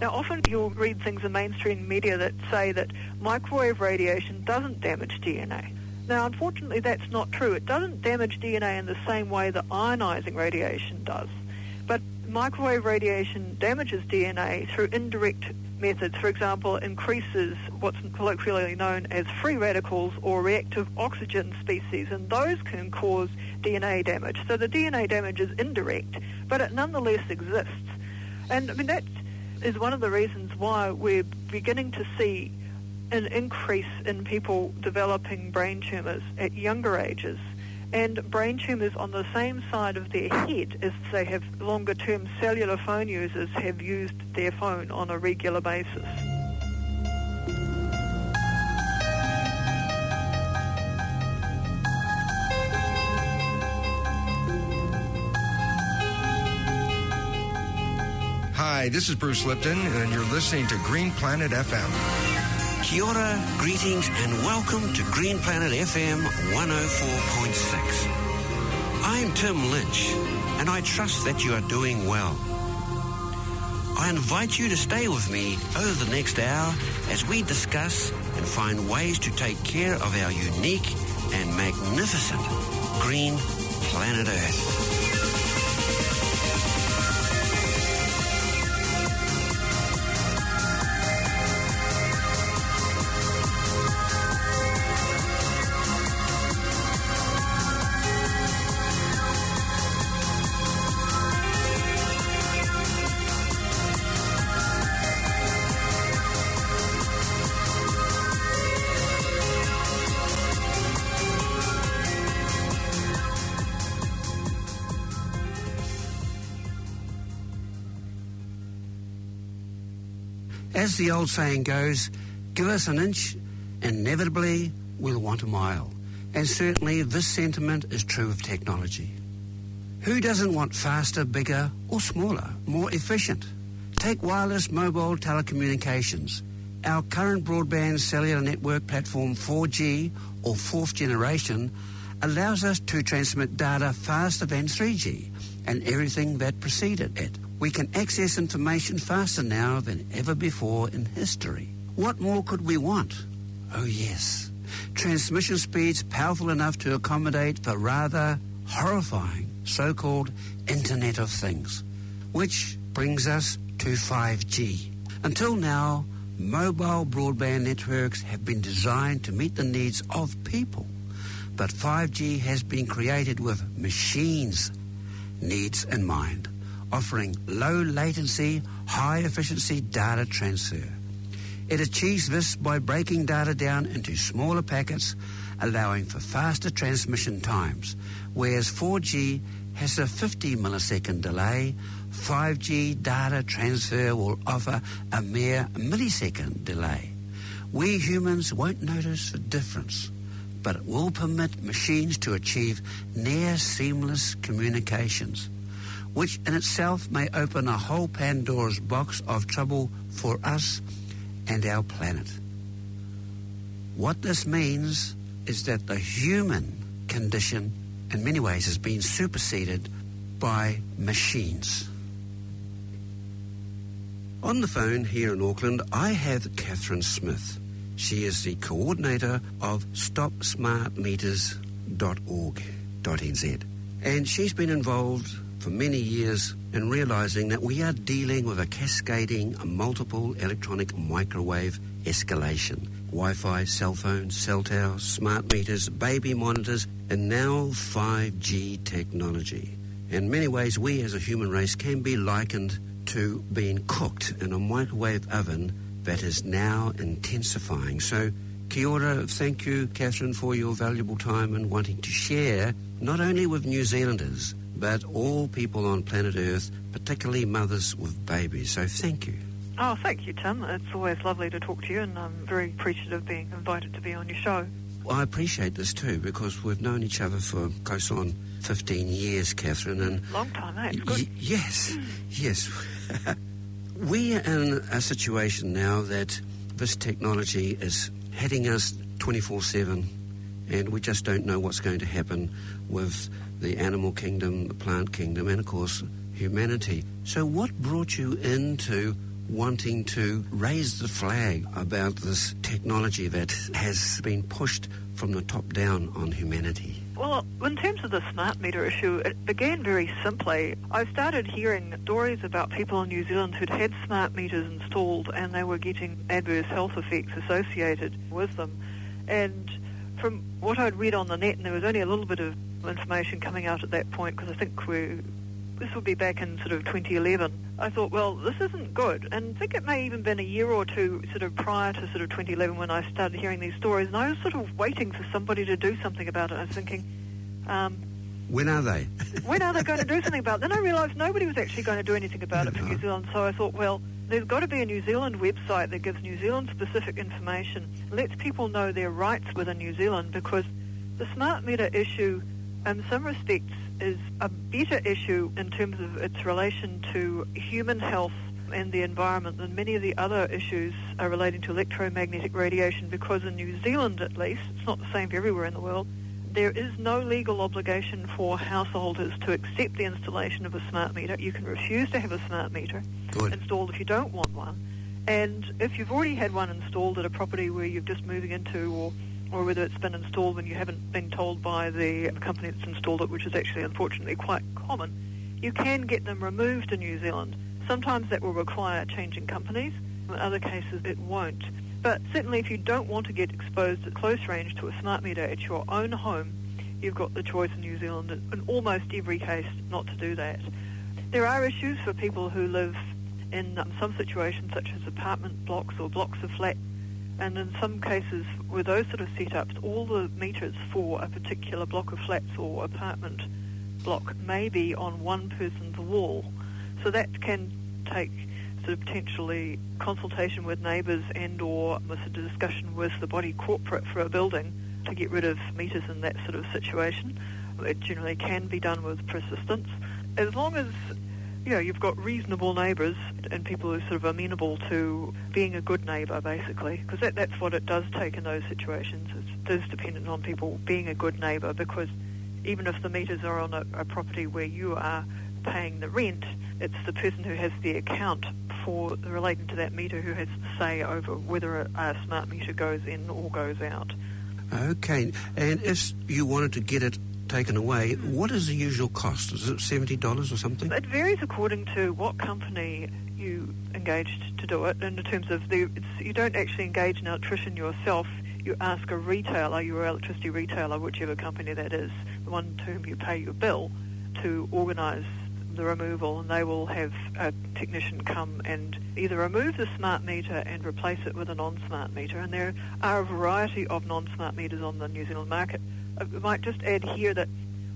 Now, often you'll read things in mainstream media that say that microwave radiation doesn't damage DNA. Now, unfortunately, that's not true. It doesn't damage DNA in the same way that ionizing radiation does. But microwave radiation damages DNA through indirect methods. For example, increases what's colloquially known as free radicals or reactive oxygen species, and those can cause DNA damage. So the DNA damage is indirect, but it nonetheless exists. And I mean, that is one of the reasons why we're beginning to see an increase in people developing brain tumours at younger ages, and brain tumours on the same side of their head as they have longer-term cellular phone users have used their phone on a regular basis. Hi, this is Bruce Lipton, and you're listening to Green Planet FM. Kia ora, greetings, and welcome to Green Planet FM 104.6. I'm Tim Lynch, and I trust that you are doing well. I invite you to stay with me over the next hour as we discuss and find ways to take care of our unique and magnificent green planet Earth. As the old saying goes, give us an inch, inevitably we'll want a mile. And certainly this sentiment is true of technology. Who doesn't want faster, bigger, or smaller, more efficient? Take wireless mobile telecommunications. Our current broadband cellular network platform 4G or fourth generation allows us to transmit data faster than 3G and everything that preceded it. We can access information faster now than ever before in history. What more could we want? Oh yes, transmission speeds powerful enough to accommodate the rather horrifying so-called Internet of Things, which brings us to 5G. Until now, mobile broadband networks have been designed to meet the needs of people, but 5G has been created with machines' needs in mind, offering low latency, high efficiency data transfer. It achieves this by breaking data down into smaller packets, allowing for faster transmission times. Whereas 4G has a 50 millisecond delay, 5G data transfer will offer a mere millisecond delay. We humans won't notice the difference, but it will permit machines to achieve near seamless communications, which in itself may open a whole Pandora's box of trouble for us and our planet. What this means is that the human condition in many ways has been superseded by machines. On the phone here in Auckland, I have Katherine Smith. She is the coordinator of stopsmartmeters.org.nz. And she's been involved for many years in realising that we are dealing with a cascading multiple electronic microwave escalation. Wi-Fi, cell phones, cell towers, smart meters, baby monitors, and now 5G technology. In many ways, we as a human race can be likened to being cooked in a microwave oven that is now intensifying. So, kia ora, thank you, Katherine, for your valuable time and wanting to share, not only with New Zealanders, but all people on planet Earth, particularly mothers with babies. So thank you. Oh, thank you, Tim. It's always lovely to talk to you, and I'm very appreciative of being invited to be on your show. Well, I appreciate this too, because we've known each other for close on 15 years, Katherine. And long time, eh? It's good. Yes. We are in a situation now that this technology is hitting us 24/7, and we just don't know what's going to happen with the animal kingdom, the plant kingdom, and of course humanity. So what brought you into wanting to raise the flag about this technology that has been pushed from the top down on humanity? Well, in terms of the smart meter issue, it began very simply. I started hearing stories about people in New Zealand who'd had smart meters installed and they were getting adverse health effects associated with them. And from what I'd read on the net, and there was only a little bit of information coming out at that point, because I think this would be back in sort of 2011, I thought, well, this isn't good. And I think it may even been a year or two sort of prior to sort of 2011 when I started hearing these stories, and I was sort of waiting for somebody to do something about it. I was thinking, when are they? When are they going to do something about it? Then I realised nobody was actually going to do anything about it for New Zealand, so I thought, well, there's got to be a New Zealand website that gives New Zealand-specific information, lets people know their rights within New Zealand, because the smart meter issue, in some respects, is a better issue in terms of its relation to human health and the environment than many of the other issues are relating to electromagnetic radiation, because in New Zealand, at least, it's not the same for everywhere in the world, there is no legal obligation for householders to accept the installation of a smart meter. You can refuse to have a smart meter installed if you don't want one. And if you've already had one installed at a property where you're just moving into, or whether it's been installed when you haven't been told by the company that's installed it, which is actually unfortunately quite common, you can get them removed in New Zealand. Sometimes that will require changing companies. In other cases, it won't. But certainly if you don't want to get exposed at close range to a smart meter at your own home, you've got the choice in New Zealand in almost every case not to do that. There are issues for people who live in some situations such as apartment blocks or blocks of flats, and in some cases with those sort of setups, all the meters for a particular block of flats or apartment block may be on one person's wall. So that can take sort of potentially consultation with neighbours and or with a discussion with the body corporate for a building to get rid of meters in that sort of situation. It generally can be done with persistence. As long as you've got reasonable neighbours and people who are sort of amenable to being a good neighbour, basically, because that's what it does take in those situations. It is dependent on people being a good neighbour, because even if the meters are on a property where you are paying the rent, it's the person who has the account for relating to that meter who has the say over whether a smart meter goes in or goes out. Okay, and if you wanted to get it taken away, what is the usual cost? Is it $70 or something? It varies according to what company you engaged to do it, in terms of you don't actually engage an electrician yourself. You ask a retailer, your electricity retailer, whichever company that is, the one to whom you pay your bill, to organise the removal, and they will have a technician come and either remove the smart meter and replace it with a non-smart meter. And there are a variety of non-smart meters on the New Zealand market. I might just add here that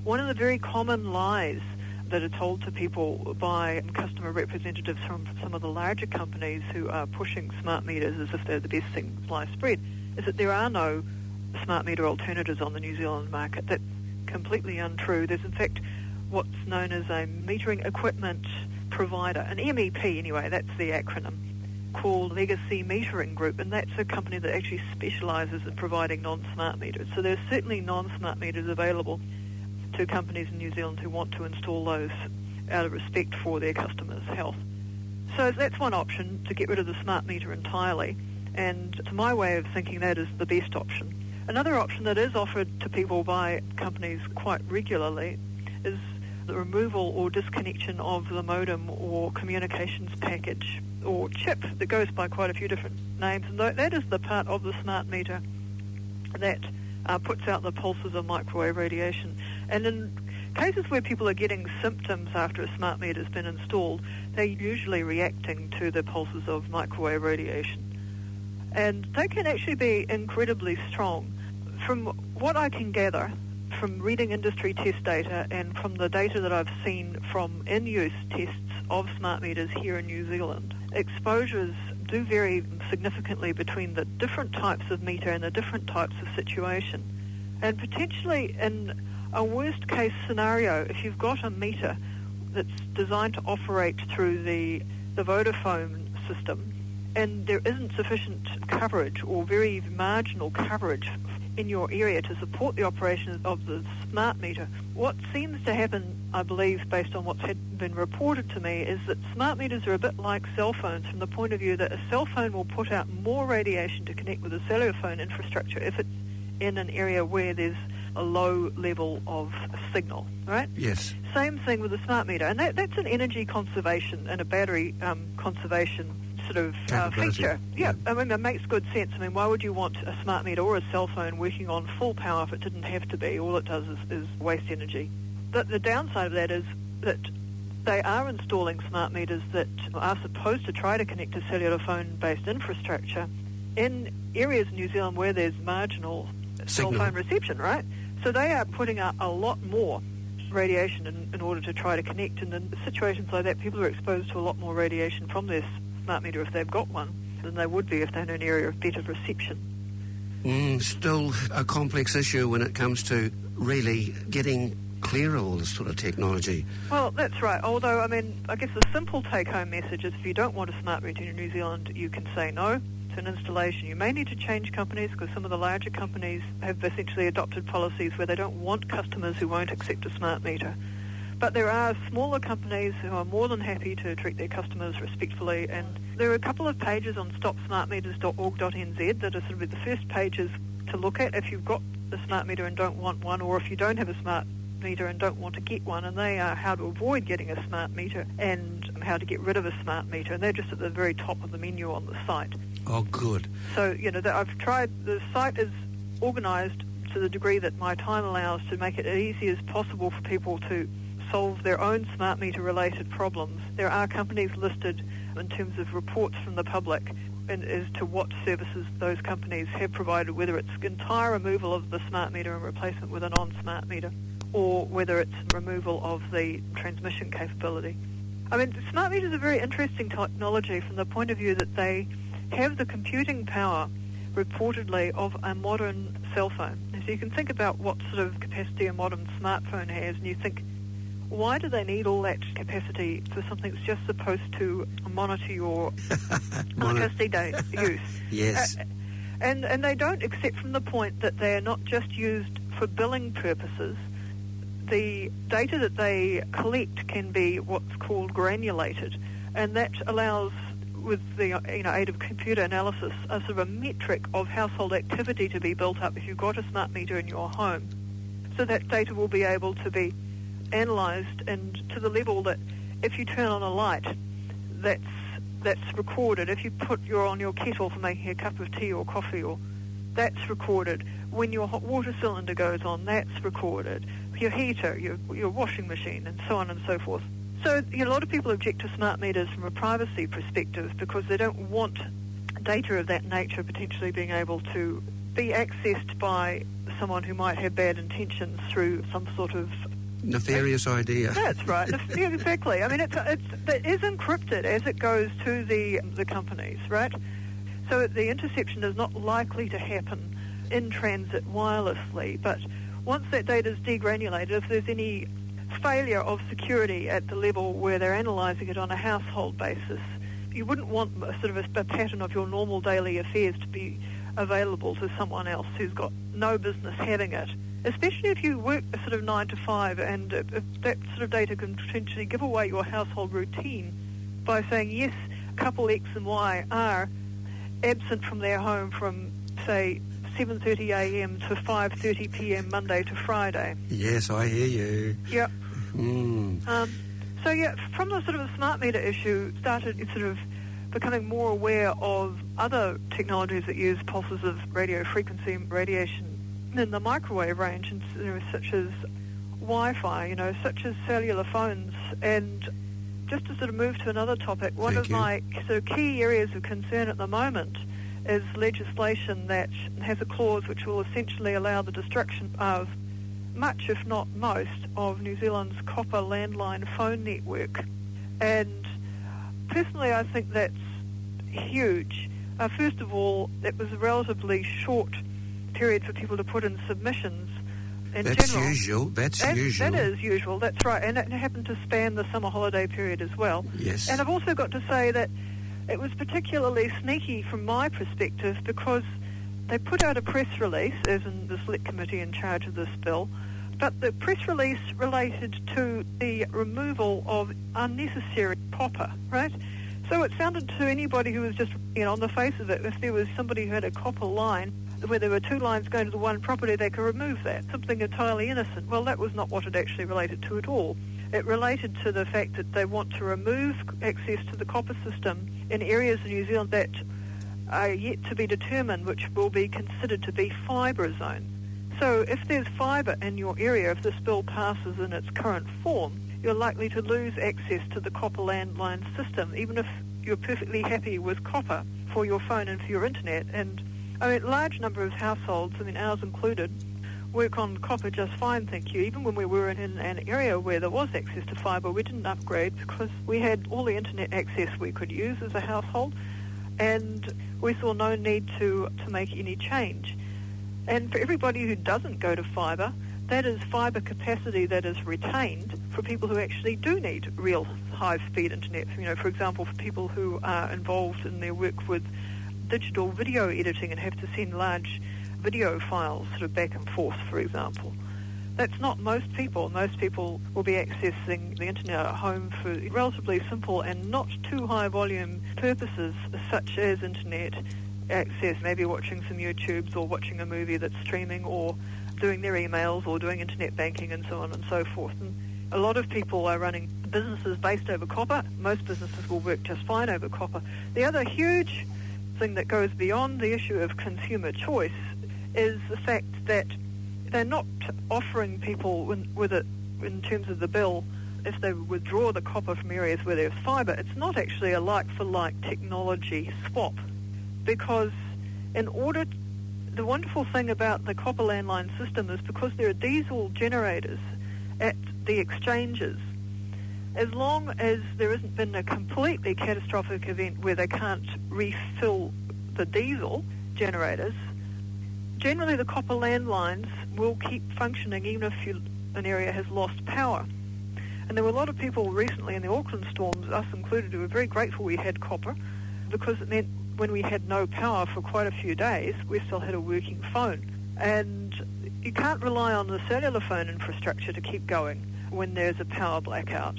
one of the very common lies that are told to people by customer representatives from some of the larger companies who are pushing smart meters as if they're the best thing sliced bread is that there are no smart meter alternatives on the New Zealand market. That's completely untrue. There's in fact what's known as a metering equipment provider, an MEP anyway, that's the acronym, called Legacy Metering Group, and that's a company that actually specialises in providing non-smart meters. So there's certainly non-smart meters available to companies in New Zealand who want to install those out of respect for their customers' health. So that's one option, to get rid of the smart meter entirely, and to my way of thinking that is the best option. Another option that is offered to people by companies quite regularly is the removal or disconnection of the modem or communications package or chip that goes by quite a few different names. And that is the part of the smart meter that puts out the pulses of microwave radiation. And in cases where people are getting symptoms after a smart meter has been installed, they're usually reacting to the pulses of microwave radiation. And they can actually be incredibly strong. From what I can gather, from reading industry test data and from the data that I've seen from in-use tests of smart meters here in New Zealand, exposures do vary significantly between the different types of meter and the different types of situation. And potentially in a worst-case scenario, if you've got a meter that's designed to operate through the Vodafone system and there isn't sufficient coverage or very marginal coverage in your area to support the operation of the smart meter. What seems to happen, I believe, based on what's been reported to me, is that smart meters are a bit like cell phones from the point of view that a cell phone will put out more radiation to connect with a cellular phone infrastructure if it's in an area where there's a low level of signal, right? Yes. Same thing with a smart meter, and that's an energy conservation and a battery conservation sort of feature. Yeah, I mean, it makes good sense. I mean, why would you want a smart meter or a cell phone working on full power if it didn't have to be? All it does is waste energy. But the downside of that is that they are installing smart meters that are supposed to try to connect to cellular phone-based infrastructure in areas in New Zealand where there's marginal cell phone reception, right? So they are putting out a lot more radiation in order to try to connect. And in situations like that, people are exposed to a lot more radiation from their smart meter if they've got one than they would be if they're in an area of better reception. Still a complex issue when it comes to really getting clear of all this sort of technology. Well, that's right. Although, I mean, I guess the simple take-home message is if you don't want a smart meter in New Zealand, you can say no to an installation. You may need to change companies because some of the larger companies have essentially adopted policies where they don't want customers who won't accept a smart meter. But there are smaller companies who are more than happy to treat their customers respectfully, and there are a couple of pages on stopsmartmeters.org.nz that are sort of the first pages to look at if you've got a smart meter and don't want one, or if you don't have a smart meter and don't want to get one, and they are how to avoid getting a smart meter and how to get rid of a smart meter, and they're just at the very top of the menu on the site. Oh, good. So, you know, I've tried, the site is organised to the degree that my time allows to make it as easy as possible for people to solve their own smart meter related problems. There are companies listed in terms of reports from the public and as to what services those companies have provided, whether it's entire removal of the smart meter and replacement with a non-smart meter, or whether it's removal of the transmission capability. I mean, smart meters are very interesting technology from the point of view that they have the computing power, reportedly, of a modern cell phone. So you can think about what sort of capacity a modern smartphone has, and you think, why do they need all that capacity for something that's just supposed to monitor your electricity use? Yes. And they don't, except from the point that they are not just used for billing purposes. The data that they collect can be what's called granulated, and that allows, with the aid of computer analysis, a sort of a metric of household activity to be built up if you've got a smart meter in your home. So that data will be able to be analysed, and to the level that if you turn on a light, that's recorded. If you put on your kettle for making a cup of tea or coffee, or that's recorded. When your hot water cylinder goes on, that's recorded. Your heater, your washing machine, and so on and so forth. So a lot of people object to smart meters from a privacy perspective because they don't want data of that nature potentially being able to be accessed by someone who might have bad intentions through some sort of nefarious idea. That's right. Yeah, exactly. I mean, it is encrypted as it goes to the companies, right? So the interception is not likely to happen in transit wirelessly, but once that data is degranulated, if there's any failure of security at the level where they're analysing it on a household basis, you wouldn't want sort of a pattern of your normal daily affairs to be available to someone else who's got no business having it, especially if you work a sort of 9 to 5, and if that sort of data can potentially give away your household routine by saying, yes, couple X and Y are absent from their home from, say, 7:30 a.m. to 5:30 p.m. Monday to Friday. Yes, I hear you. Yep. So, yeah, from the sort of a smart meter issue, started sort of becoming more aware of other technologies that use pulses of radio frequency radiation in the microwave range, and such as Wi-Fi, such as cellular phones. And just to sort of move to another topic, one of my sort of key areas of concern at the moment is legislation that has a clause which will essentially allow the destruction of much, if not most, of New Zealand's copper landline phone network. And personally, I think that's huge. First of all, it was a relatively short period for people to put in submissions. That's usual. That is usual, that's right. And it happened to span the summer holiday period as well. Yes. And I've also got to say that it was particularly sneaky from my perspective because they put out a press release, as in the select committee in charge of this bill, But the press release related to the removal of unnecessary copper, right? So it sounded to anybody who was just, on the face of it, if there was somebody who had a copper line, where there were two lines going to the one property, they could remove that, something entirely innocent. Well, that was not what it actually related to at all. It related to the fact that they want to remove access to the copper system in areas in New Zealand that are yet to be determined, which will be considered to be fibre zones. So if there's fibre in your area, if this bill passes in its current form, you're likely to lose access to the copper landline system, even if you're perfectly happy with copper for your phone and for your internet. And a large number of households, ours included, work on copper just fine, thank you. Even when we were in an area where there was access to fibre, we didn't upgrade because we had all the internet access we could use as a household, and we saw no need to make any change. And for everybody who doesn't go to fibre, that is fibre capacity that is retained for people who actually do need real high-speed internet. For example, for people who are involved in their work with digital video editing and have to send large video files sort of back and forth, for example. That's not most people. Most people will be accessing the internet at home for relatively simple and not too high volume purposes, such as internet access, maybe watching some YouTubes or watching a movie that's streaming or doing their emails or doing internet banking and so on and so forth. And a lot of people are running businesses based over copper. Most businesses will work just fine over copper. The other huge thing that goes beyond the issue of consumer choice is the fact that they're not offering people with it in terms of the bill, if they withdraw the copper from areas where there's fibre, it's not actually a like-for-like technology swap, because the wonderful thing about the copper landline system is because there are diesel generators at the exchanges, as long as there hasn't been a completely catastrophic event where they can't refill the diesel generators, generally the copper landlines will keep functioning even if an area has lost power. And there were a lot of people recently in the Auckland storms, us included, who were very grateful we had copper, because it meant when we had no power for quite a few days, we still had a working phone. And you can't rely on the cellular phone infrastructure to keep going when there's a power blackout.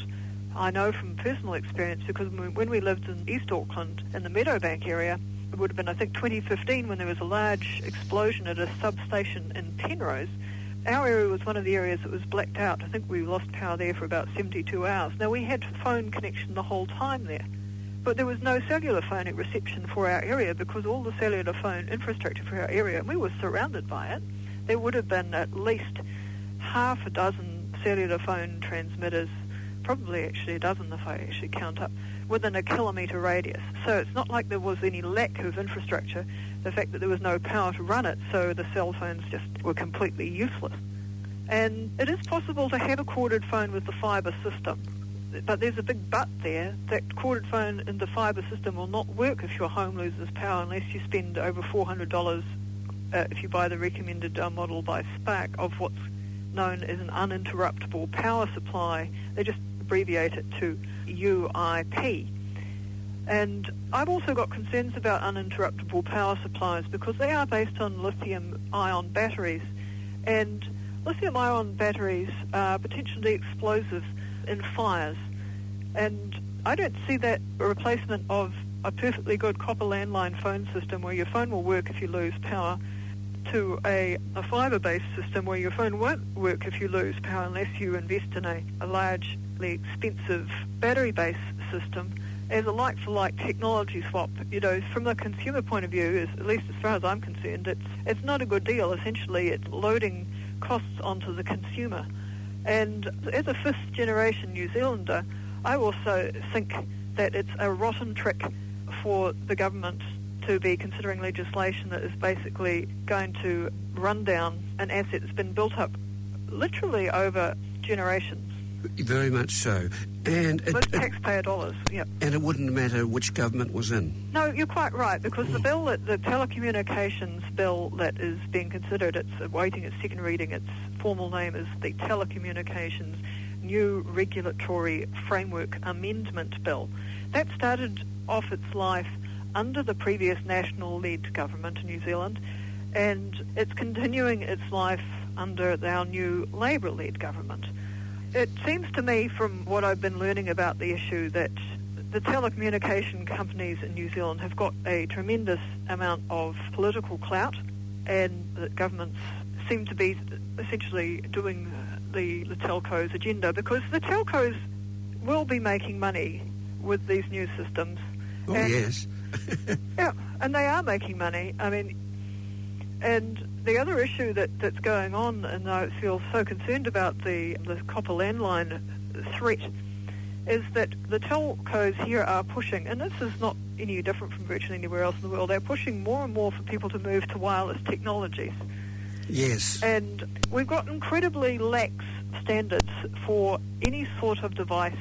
I know from personal experience, because when we lived in East Auckland in the Meadowbank area, it would have been, I think, 2015 when there was a large explosion at a substation in Penrose. Our area was one of the areas that was blacked out. I think we lost power there for about 72 hours. Now, we had phone connection the whole time there, but there was no cellular phone reception for our area because all the cellular phone infrastructure for our area, and we were surrounded by it, there would have been at least half a dozen cellular phone transmitters, probably actually a dozen if I actually count up, within a kilometre radius. So it's not like there was any lack of infrastructure, the fact that there was no power to run it, so the cell phones just were completely useless. And it is possible to have a corded phone with the fibre system, but there's a big but there. That corded phone in the fibre system will not work if your home loses power unless you spend over $400 if you buy the recommended model by Spark of what's known as an uninterruptible power supply. They just abbreviate it to UIP. And I've also got concerns about uninterruptible power supplies because they are based on lithium-ion batteries, and lithium-ion batteries are potentially explosive in fires. And I don't see that a replacement of a perfectly good copper landline phone system where your phone will work if you lose power to a fibre-based system where your phone won't work if you lose power unless you invest in a largely expensive battery-based system as a like-for-like technology swap. From the consumer point of view, at least as far as I'm concerned, it's not a good deal. Essentially, it's loading costs onto the consumer. And as a fifth-generation New Zealander, I also think that it's a rotten trick for the government to be considering legislation that is basically going to run down an asset that's been built up literally over generations. Very much so. And with taxpayer dollars, yeah. And it wouldn't matter which government was in. No, you're quite right, because the telecommunications bill that is being considered, it's awaiting its second reading. Its formal name is the Telecommunications New Regulatory Framework Amendment Bill. That started off its life under the previous national-led government in New Zealand, and it's continuing its life under our new Labour-led government. It seems to me, from what I've been learning about the issue, that the telecommunication companies in New Zealand have got a tremendous amount of political clout, and that governments seem to be essentially doing the telcos' agenda, because the telcos will be making money with these new systems. Oh, yes. Yeah, and they are making money. I mean, and the other issue that's going on, and I feel so concerned about the copper landline threat, is that the telcos here are pushing, and this is not any different from virtually anywhere else in the world, they're pushing more and more for people to move to wireless technologies. Yes. And we've got incredibly lax standards for any sort of device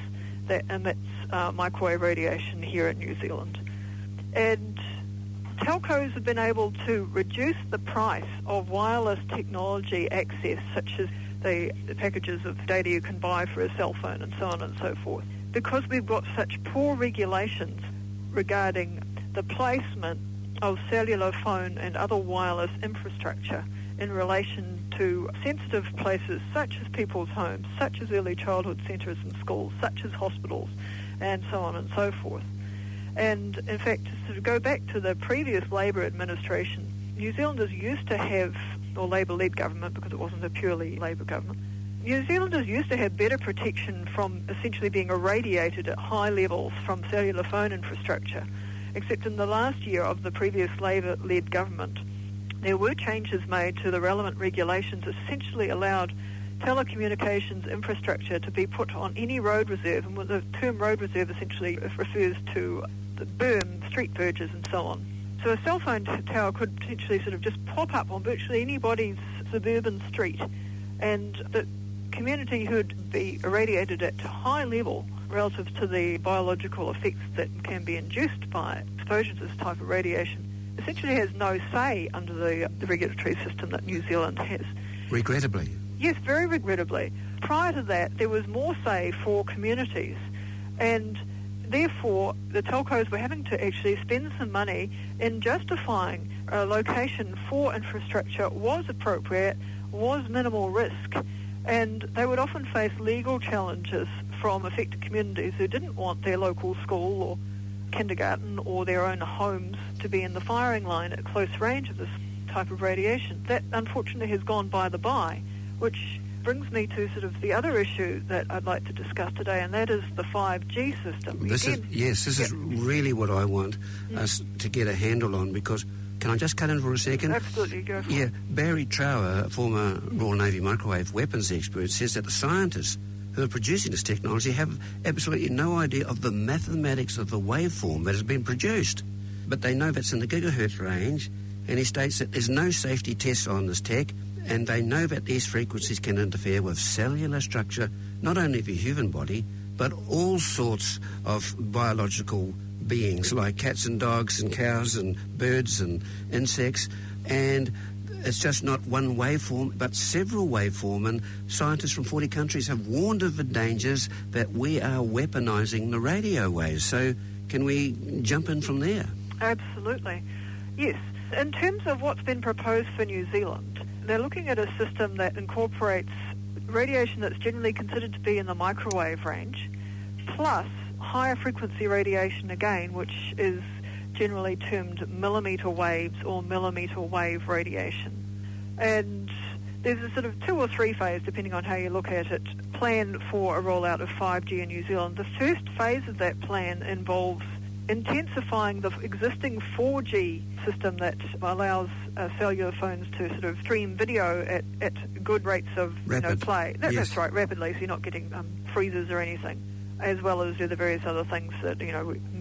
that emits microwave radiation here in New Zealand. And telcos have been able to reduce the price of wireless technology access, such as the packages of data you can buy for a cell phone and so on and so forth, because we've got such poor regulations regarding the placement of cellular phone and other wireless infrastructure in relation to sensitive places such as people's homes, such as early childhood centres and schools, such as hospitals, and so on and so forth. And in fact, to sort of go back to the previous Labour administration, New Zealanders used to have, or Labour-led government, because it wasn't a purely Labour government, New Zealanders used to have better protection from essentially being irradiated at high levels from cellular phone infrastructure, except in the last year of the previous Labour-led government, there were changes made to the relevant regulations that essentially allowed telecommunications infrastructure to be put on any road reserve, and the term road reserve essentially refers to the berm, street verges and so on. So a cell phone tower could potentially sort of just pop up on virtually anybody's suburban street, and the community who'd be irradiated at high level relative to the biological effects that can be induced by exposure to this type of radiation essentially has no say under the regulatory system that New Zealand has. Regrettably. Yes, very regrettably. Prior to that, there was more say for communities, and therefore the telcos were having to actually spend some money in justifying a location for infrastructure was appropriate, was minimal risk, and they would often face legal challenges from affected communities who didn't want their local school or kindergarten or their own homes to be in the firing line at close range of this type of radiation. That unfortunately has gone by the by, which brings me to sort of the other issue that I'd like to discuss today, and that is the 5G system. This is really what I want us to get a handle on, because can I just cut in for a second? Absolutely, go for it. Yeah, Barry Trower, a former Royal Navy microwave weapons expert, says that the scientists who are producing this technology have absolutely no idea of the mathematics of the waveform that has been produced. But they know that's in the gigahertz range, and he states that there's no safety tests on this tech, and they know that these frequencies can interfere with cellular structure, not only of the human body, but all sorts of biological beings like cats and dogs and cows and birds and insects. And it's just not one waveform, but several waveform, and scientists from 40 countries have warned of the dangers that we are weaponizing the radio waves. So can we jump in from there? Absolutely. Yes. In terms of what's been proposed for New Zealand, they're looking at a system that incorporates radiation that's generally considered to be in the microwave range, plus higher frequency radiation again, which is generally termed millimetre waves or millimetre wave radiation. And there's a sort of 2 or 3 phase, depending on how you look at it, plan for a rollout of 5G in New Zealand. The first phase of that plan involves intensifying the existing 4G system that allows cellular phones to sort of stream video at good rates of play. That's right, rapidly, so you're not getting freezes or anything, as well as do the various other things that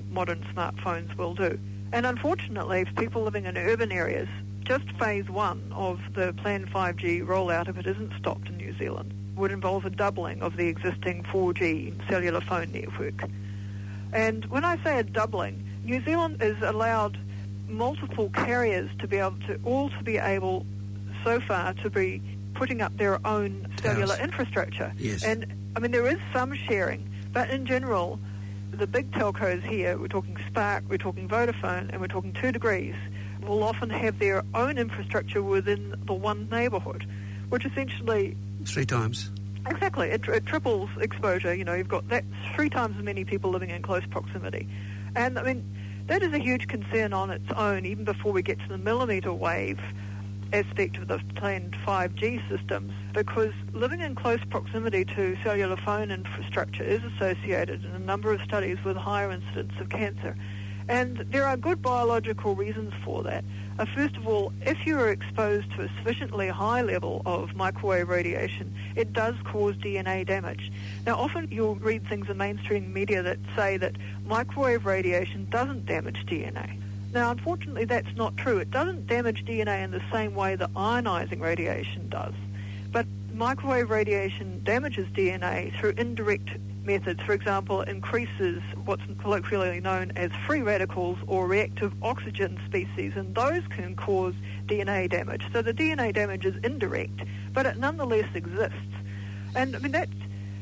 modern smartphones will do. And unfortunately, for people living in urban areas, just phase 1 of the planned 5G rollout, if it isn't stopped in New Zealand, would involve a doubling of the existing 4G cellular phone network. And when I say a doubling, New Zealand has allowed multiple carriers to be able so far to be putting up their own cellular infrastructure. Yes. And I mean, there is some sharing, but in general, the big telcos here, we're talking Spark, we're talking Vodafone, and we're talking 2 Degrees, will often have their own infrastructure within the one neighbourhood, which essentially... 3 times. Exactly. It triples exposure. You know, you've got that 3 times as many people living in close proximity. And, I mean, that is a huge concern on its own, even before we get to the millimetre wave aspect of the planned 5G systems, because living in close proximity to cellular phone infrastructure is associated in a number of studies with higher incidence of cancer. And there are good biological reasons for that. First of all, if you are exposed to a sufficiently high level of microwave radiation, it does cause DNA damage. Now, often you'll read things in mainstream media that say that microwave radiation doesn't damage DNA. Now, unfortunately, that's not true. It doesn't damage DNA in the same way that ionizing radiation does. But microwave radiation damages DNA through indirect methods. For example, increases what's colloquially known as free radicals or reactive oxygen species, and those can cause DNA damage. So the DNA damage is indirect, but it nonetheless exists. And I mean, that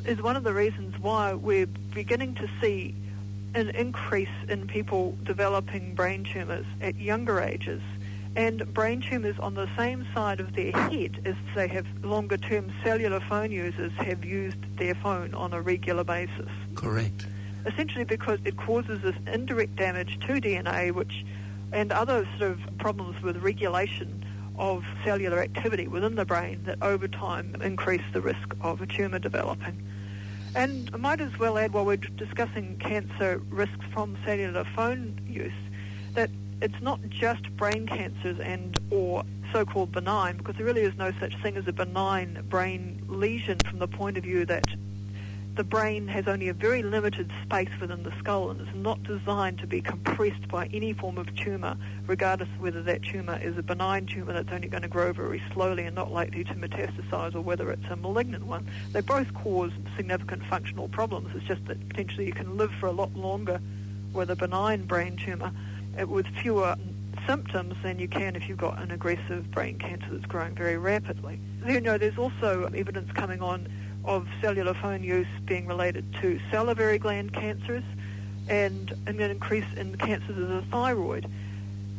is one of the reasons why we're beginning to see an increase in people developing brain tumours at younger ages, and brain tumours on the same side of their head as they have longer-term cellular phone users have used their phone on a regular basis. Correct. Essentially because it causes this indirect damage to DNA, and other sort of problems with regulation of cellular activity within the brain that over time increase the risk of a tumour developing. And I might as well add, while we're discussing cancer risks from cellular phone use, that it's not just brain cancers or so-called benign, because there really is no such thing as a benign brain lesion from the point of view that the brain has only a very limited space within the skull and is not designed to be compressed by any form of tumour, regardless of whether that tumour is a benign tumour that's only going to grow very slowly and not likely to metastasize, or whether it's a malignant one. They both cause significant functional problems. It's just that potentially you can live for a lot longer with a benign brain tumour with fewer symptoms than you can if you've got an aggressive brain cancer that's growing very rapidly. You know, there's also evidence coming on of cellular phone use being related to salivary gland cancers and an increase in cancers of the thyroid.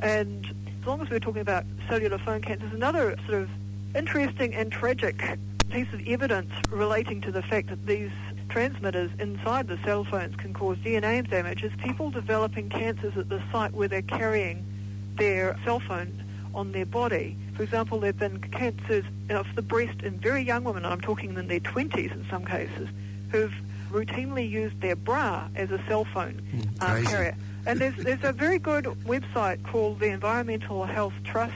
And as long as we're talking about cellular phone cancers, another sort of interesting and tragic piece of evidence relating to the fact that these transmitters inside the cell phones can cause DNA damage is people developing cancers at the site where they're carrying their cell phone on their body. For example, there have been cancers of the breast in very young women, and I'm talking in their 20s in some cases, who've routinely used their bra as a cell phone carrier. And there's a very good website called the Environmental Health Trust.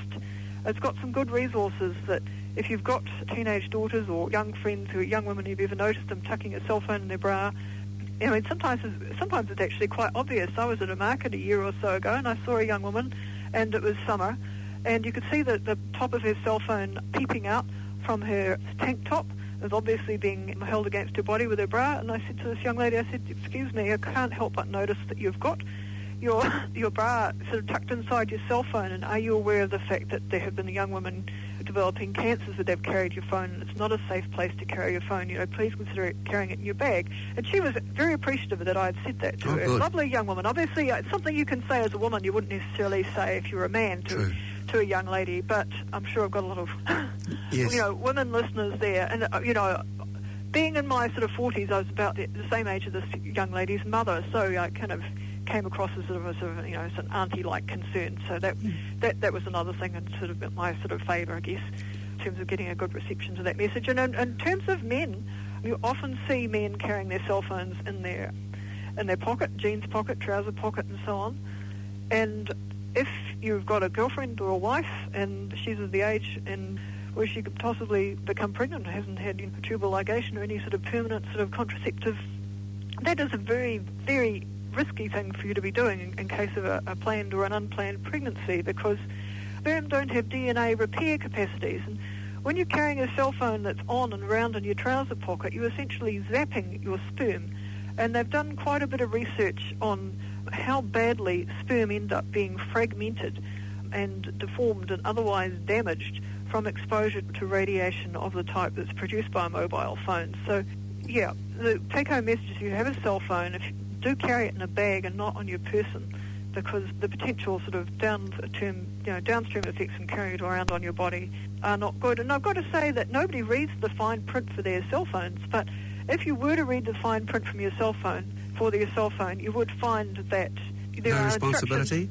It's got some good resources that if you've got teenage daughters or young friends who are young women, you've ever noticed them tucking a cell phone in their bra. I mean, sometimes it's actually quite obvious. I was at a market a year or so ago and I saw a young woman, and it was summer, and you could see the top of her cell phone peeping out from her tank top. It was obviously being held against her body with her bra, and I said to this young lady, I said, "Excuse me, I can't help but notice that you've got your bra sort of tucked inside your cell phone, and are you aware of the fact that there have been young women developing cancers that they've carried your phone, and it's not a safe place to carry your phone, you know, please consider carrying it in your bag." And she was very appreciative that I had said that to her. Good. Lovely young woman. Obviously, it's something you can say as a woman, you wouldn't necessarily say if you were a man to a young lady, but I'm sure I've got a lot of yes. you know, women listeners there. And, you know, being in my sort of 40s, I was about the same age as this young lady's mother, so I kind of came across as sort of you know, an auntie-like concern. So that was another thing in sort of my sort of favour, I guess, in terms of getting a good reception to that message. And in terms of men, you often see men carrying their cell phones in their pocket, jeans pocket, trouser pocket, and so on. And if you've got a girlfriend or a wife and she's of the age and where she could possibly become pregnant, hasn't had tubal ligation or any sort of permanent sort of contraceptive, that is a very, very risky thing for you to be doing in case of a planned or an unplanned pregnancy, because sperm don't have DNA repair capacities. And when you're carrying a cell phone that's on and around in your trouser pocket, you're essentially zapping your sperm. And they've done quite a bit of research on how badly sperm end up being fragmented and deformed and otherwise damaged from exposure to radiation of the type that's produced by a mobile phone. So, yeah, the take-home message is if you have a cell phone, if you do carry it in a bag and not on your person, because the potential sort of downstream effects and carrying it around on your body are not good. And I've got to say that nobody reads the fine print for their cell phones, but if you were to read the fine print from your cell phone, you would find that there no are responsibility?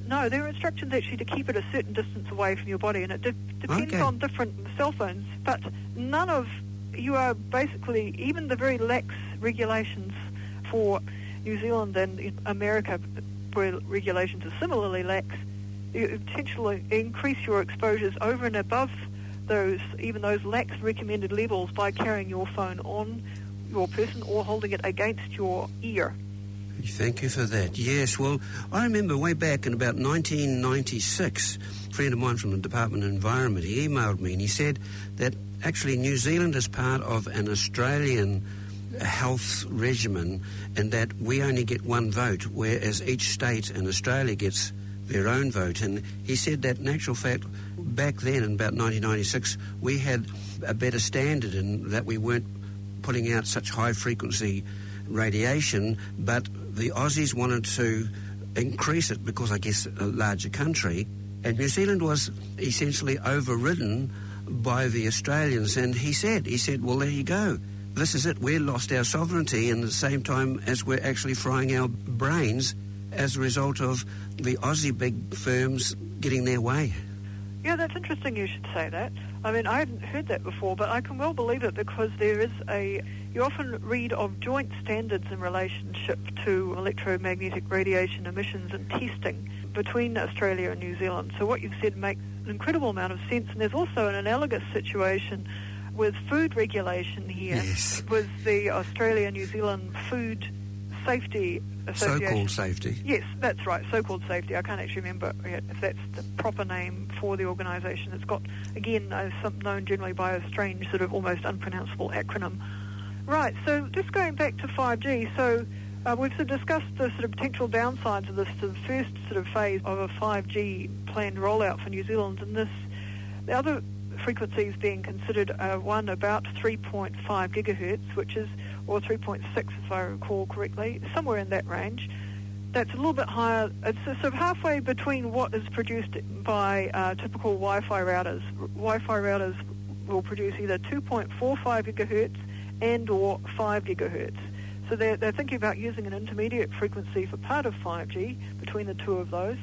No, there are instructions actually to keep it a certain distance away from your body, and it depends on different cell phones, but you are basically, even the very lax regulations for New Zealand and America, where regulations are similarly lax, you potentially increase your exposures over and above those lax recommended levels by carrying your phone on your person or holding it against your ear. Thank you for that. Yes, well, I remember way back in about 1996, a friend of mine from the Department of Environment, he emailed me and he said that actually New Zealand is part of an Australian health regimen and that we only get one vote, whereas each state in Australia gets their own vote. And he said that in actual fact, back then in about 1996, we had a better standard in that we weren't putting out such high-frequency radiation, but the Aussies wanted to increase it because, I guess, a larger country, and New Zealand was essentially overridden by the Australians. And he said, well, there you go. This is it. We lost our sovereignty in the same time as we're actually frying our brains as a result of the Aussie big firms getting their way. Yeah, that's interesting you should say that. I mean, I hadn't heard that before, but I can well believe it because there is you often read of joint standards in relationship to electromagnetic radiation emissions and testing between Australia and New Zealand. So what you've said makes an incredible amount of sense. And there's also an analogous situation with food regulation here, yes, with the Australia-New Zealand Food Safety Association. So-called safety. Yes, that's right, so-called safety. I can't actually remember if that's the proper name for the organisation. It's got, again, known generally by a strange sort of almost unpronounceable acronym. Right, so just going back to 5G, so we've sort of discussed the sort of potential downsides of this, to the first sort of phase of a 5G planned rollout for New Zealand, and the other frequencies being considered are one about 3.5 gigahertz, which is, or 3.6 if I recall correctly, somewhere in that range. That's a little bit higher. It's sort of halfway between what is produced by typical Wi-Fi routers. Wi-Fi routers will produce either 2.45 gigahertz and or 5 gigahertz. So they're thinking about using an intermediate frequency for part of 5G between the two of those.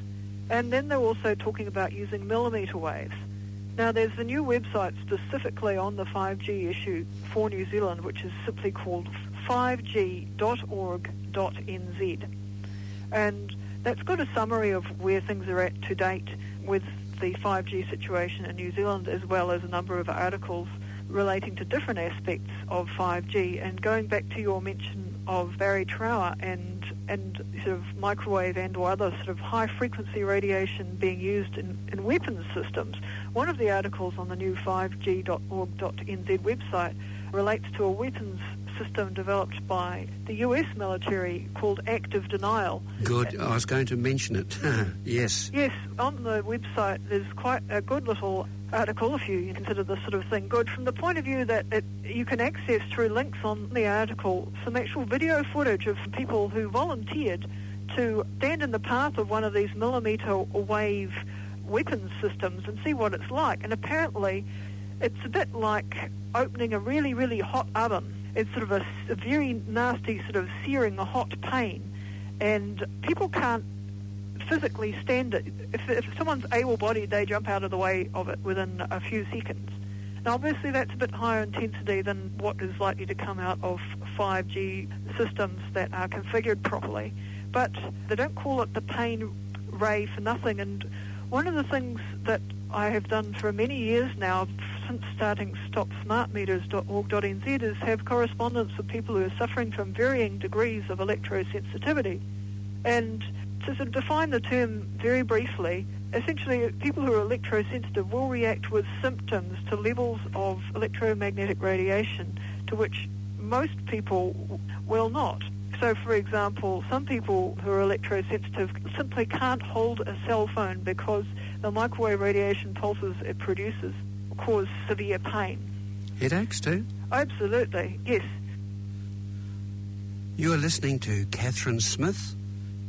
And then they're also talking about using millimeter waves. Now, there's a new website specifically on the 5G issue for New Zealand, which is simply called 5g.org.nz. And that's got a summary of where things are at to date with the 5G situation in New Zealand, as well as a number of articles relating to different aspects of 5G. And going back to your mention of Barry Trower and sort of microwave and or other sort of high-frequency radiation being used in weapons systems, one of the articles on the new 5g.org.nz website relates to a weapons system developed by the US military called active denial. Good, I was going to mention it. Yes. Yes, on the website there's quite a good little article, if you consider this sort of thing good, from the point of view that you can access through links on the article some actual video footage of people who volunteered to stand in the path of one of these millimeter wave weapons systems and see what it's like. And apparently it's a bit like opening a really, really hot oven. It's sort of a very nasty sort of searing hot pain, and people can't physically stand it. If someone's able-bodied, they jump out of the way of it within a few seconds. Now, obviously, that's a bit higher intensity than what is likely to come out of 5G systems that are configured properly, but they don't call it the pain ray for nothing. And one of the things that I have done for many years now, since starting stopsmartmeters.org.nz, is have correspondence with people who are suffering from varying degrees of electrosensitivity. And to sort of define the term very briefly, essentially people who are electrosensitive will react with symptoms to levels of electromagnetic radiation to which most people will not. So, for example, some people who are electrosensitive simply can't hold a cell phone because the microwave radiation pulses it produces cause severe pain. Headaches too? Absolutely, yes. You are listening to Katherine Smith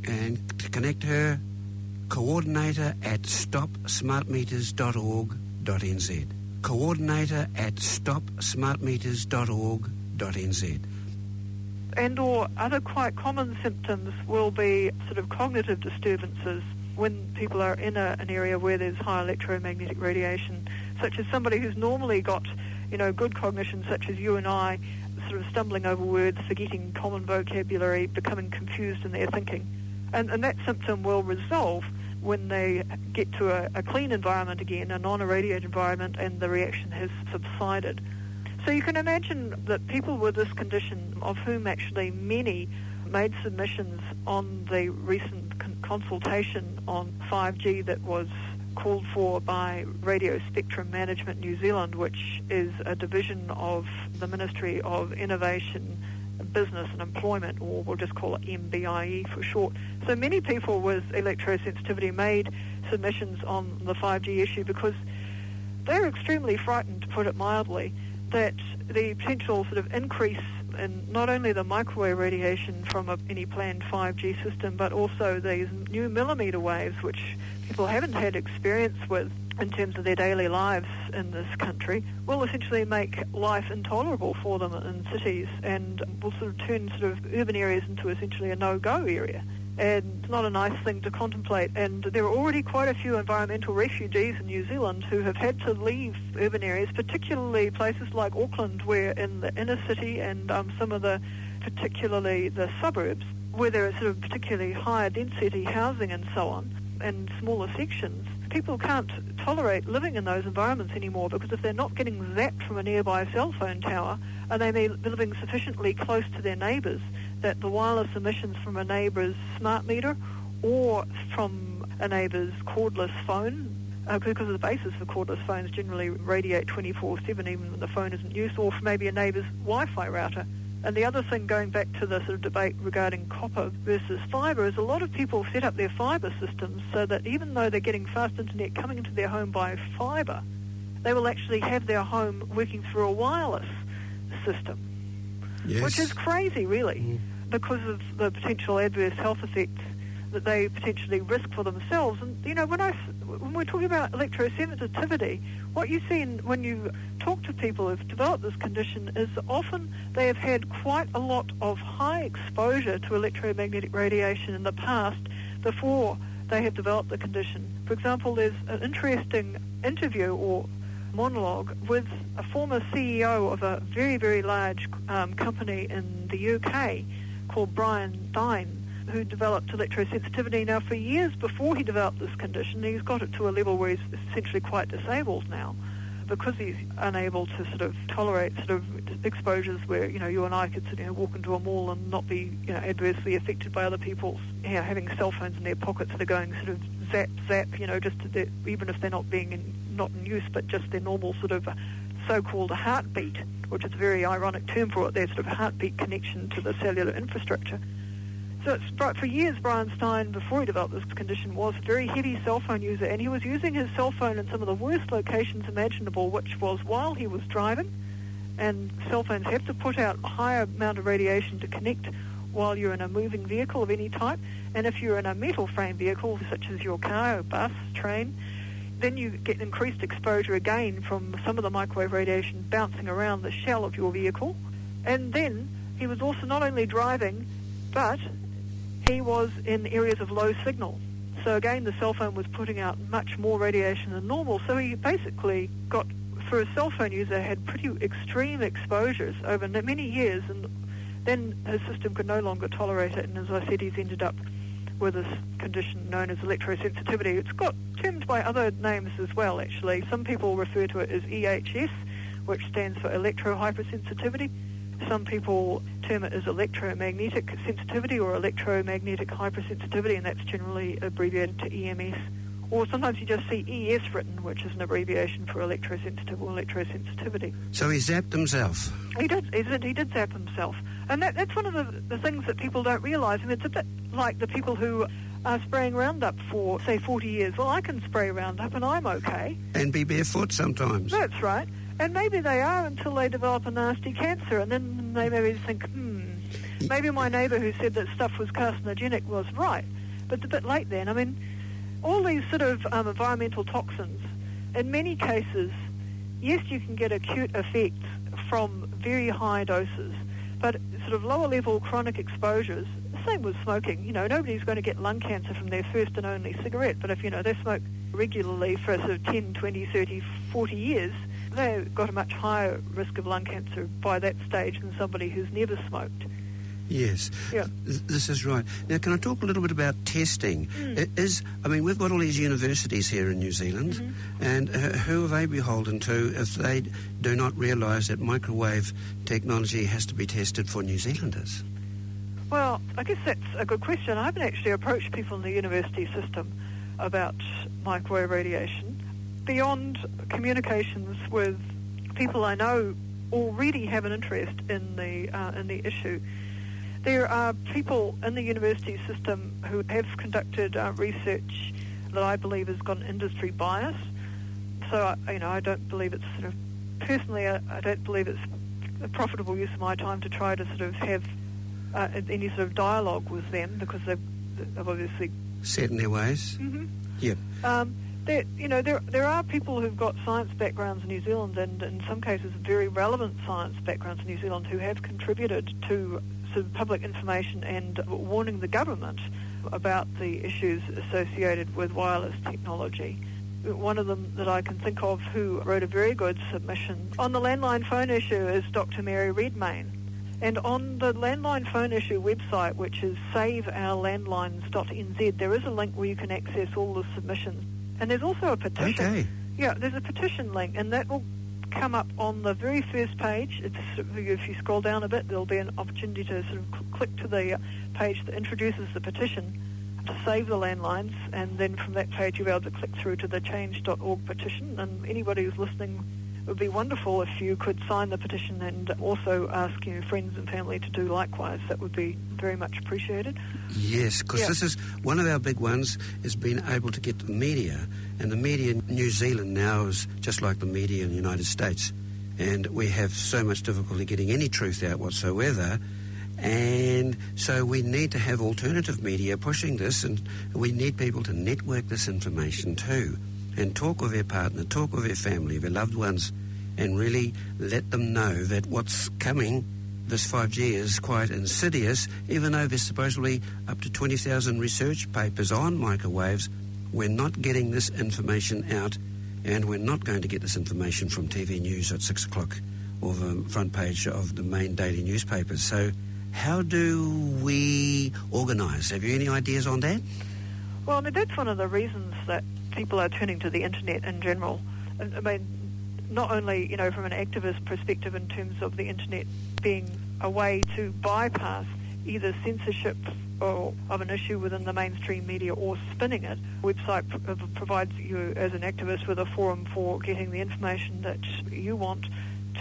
And to connect her, coordinator at stopsmartmeters.org.nz. Coordinator at stopsmartmeters.org.nz. And or other quite common symptoms will be sort of cognitive disturbances when people are in an area where there's high electromagnetic radiation, such as somebody who's normally got, good cognition, such as you and I, sort of stumbling over words, forgetting common vocabulary, becoming confused in their thinking. And that symptom will resolve when they get to a clean environment again, a non-irradiated environment, and the reaction has subsided. So you can imagine that people with this condition, of whom actually many made submissions on the recent consultation on 5G that was called for by Radio Spectrum Management New Zealand, which is a division of the Ministry of Innovation, Business and Employment, or we'll just call it MBIE for short. So many people with electrosensitivity made submissions on the 5G issue because they're extremely frightened, to put it mildly, that the potential sort of increase in not only the microwave radiation from any planned 5G system, but also these new millimeter waves, which people haven't had experience with in terms of their daily lives in this country, will essentially make life intolerable for them in cities and will sort of turn sort of urban areas into essentially a no-go area. And it's not a nice thing to contemplate. And there are already quite a few environmental refugees in New Zealand who have had to leave urban areas, particularly places like Auckland, where in the inner city and some of particularly the suburbs, where there is sort of particularly higher density housing and so on, and smaller sections, people can't tolerate living in those environments anymore, because if they're not getting zapped from a nearby cell phone tower, and they may be living sufficiently close to their neighbours that the wireless emissions from a neighbour's smart meter or from a neighbour's cordless phone, because the basis for cordless phones generally radiate 24/7 even when the phone isn't used, or from maybe a neighbour's Wi-Fi router. And the other thing, going back to the sort of debate regarding copper versus fibre, is a lot of people set up their fibre systems so that even though they're getting fast internet coming into their home by fibre, they will actually have their home working through a wireless system, which is crazy, really, because of the potential adverse health effects that they potentially risk for themselves. And, when we're talking about electrosensitivity, what you see when you talk to people who've developed this condition is often they have had quite a lot of high exposure to electromagnetic radiation in the past before they have developed the condition. For example, there's an interesting interview or monologue with a former CEO of a very, very large company in the UK called Brian Dine, who developed electrosensitivity. Now, for years before he developed this condition, he's got it to a level where he's essentially quite disabled now, because he's unable to sort of tolerate sort of exposures where, you and I could walk into a mall and not be, adversely affected by other people, having cell phones in their pockets that are going sort of zap, just even if they're not in use, but just their normal sort of so-called heartbeat, which is a very ironic term for it, their sort of heartbeat connection to the cellular infrastructure. So for years, Brian Stein, before he developed this condition, was a very heavy cell phone user, and he was using his cell phone in some of the worst locations imaginable, which was while he was driving, and cell phones have to put out a higher amount of radiation to connect while you're in a moving vehicle of any type, and if you're in a metal frame vehicle, such as your car, or bus, train, then you get increased exposure again from some of the microwave radiation bouncing around the shell of your vehicle. And then he was also not only driving, but he was in areas of low signal. So again, the cell phone was putting out much more radiation than normal. So he basically got, for a cell phone user, had pretty extreme exposures over many years, and then his system could no longer tolerate it. And as I said, he's ended up with this condition known as electrosensitivity. It's got termed by other names as well, actually. Some people refer to it as EHS, which stands for electrohypersensitivity. Some people term it as electromagnetic sensitivity or electromagnetic hypersensitivity, and that's generally abbreviated to EMS. Or sometimes you just see ES written, which is an abbreviation for electrosensitive or electrosensitivity. So he zapped himself? He did zap himself. And that's one of the things that people don't realise. I mean, it's a bit like the people who are spraying Roundup for, say, 40 years. Well, I can spray Roundup and I'm okay. And be barefoot sometimes. That's right. And maybe they are until they develop a nasty cancer, and then they maybe think, maybe my neighbour who said that stuff was carcinogenic was right. but it's a bit late then. I mean, all these sort of environmental toxins, in many cases, yes, you can get acute effects from very high doses, but sort of lower level chronic exposures, same with smoking. Nobody's going to get lung cancer from their first and only cigarette, but if, they smoke regularly for sort of 10, 20, 30, 40 years, they've got a much higher risk of lung cancer by that stage than somebody who's never smoked. Yes, yeah. This is right. Now, can I talk a little bit about testing? We've got all these universities here in New Zealand, and who are they beholden to if they do not realise that microwave technology has to be tested for New Zealanders? Well, I guess that's a good question. I haven't actually approached people in the university system about microwave radiation. Beyond communications with people I know already have an interest in the issue, there are people in the university system who have conducted research that I believe has got an industry bias. So, I don't believe it's sort of, personally, I don't believe it's a profitable use of my time to try to sort of have any sort of dialogue with them, because they've obviously set in their ways. Mm-hmm. Yep. There are people who've got science backgrounds in New Zealand, and in some cases very relevant science backgrounds in New Zealand, who have contributed to sort of public information and warning the government about the issues associated with wireless technology. One of them that I can think of who wrote a very good submission on the landline phone issue is Dr. Mary Redmayne. And on the landline phone issue website, which is saveourlandlines.nz, there is a link where you can access all the submissions. And there's also a petition. Okay. Yeah, there's a petition link, and that will come up on the very first page. If you scroll down a bit, there'll be an opportunity to sort of click to the page that introduces the petition to save the landlines, and then from that page you'll be able to click through to the change.org petition. And anybody who's listening, it would be wonderful if you could sign the petition and also ask friends and family to do likewise. That would be very much appreciated. Yes, because this is one of our big ones, is being able to get the media. And the media in New Zealand now is just like the media in the United States. And we have so much difficulty getting any truth out whatsoever. And so we need to have alternative media pushing this, and we need people to network this information too, and talk with their partner, talk with their family, their loved ones, and really let them know that what's coming, this 5G, is quite insidious. Even though there's supposedly up to 20,000 research papers on microwaves, we're not getting this information out, and we're not going to get this information from TV news at 6 o'clock or the front page of the main daily newspapers. So how do we organise? Have you any ideas on that? Well, that's one of the reasons that people are turning to the internet in general. I mean, not only, from an activist perspective in terms of the internet being a way to bypass either censorship or of an issue within the mainstream media or spinning it. The website provides you as an activist with a forum for getting the information that you want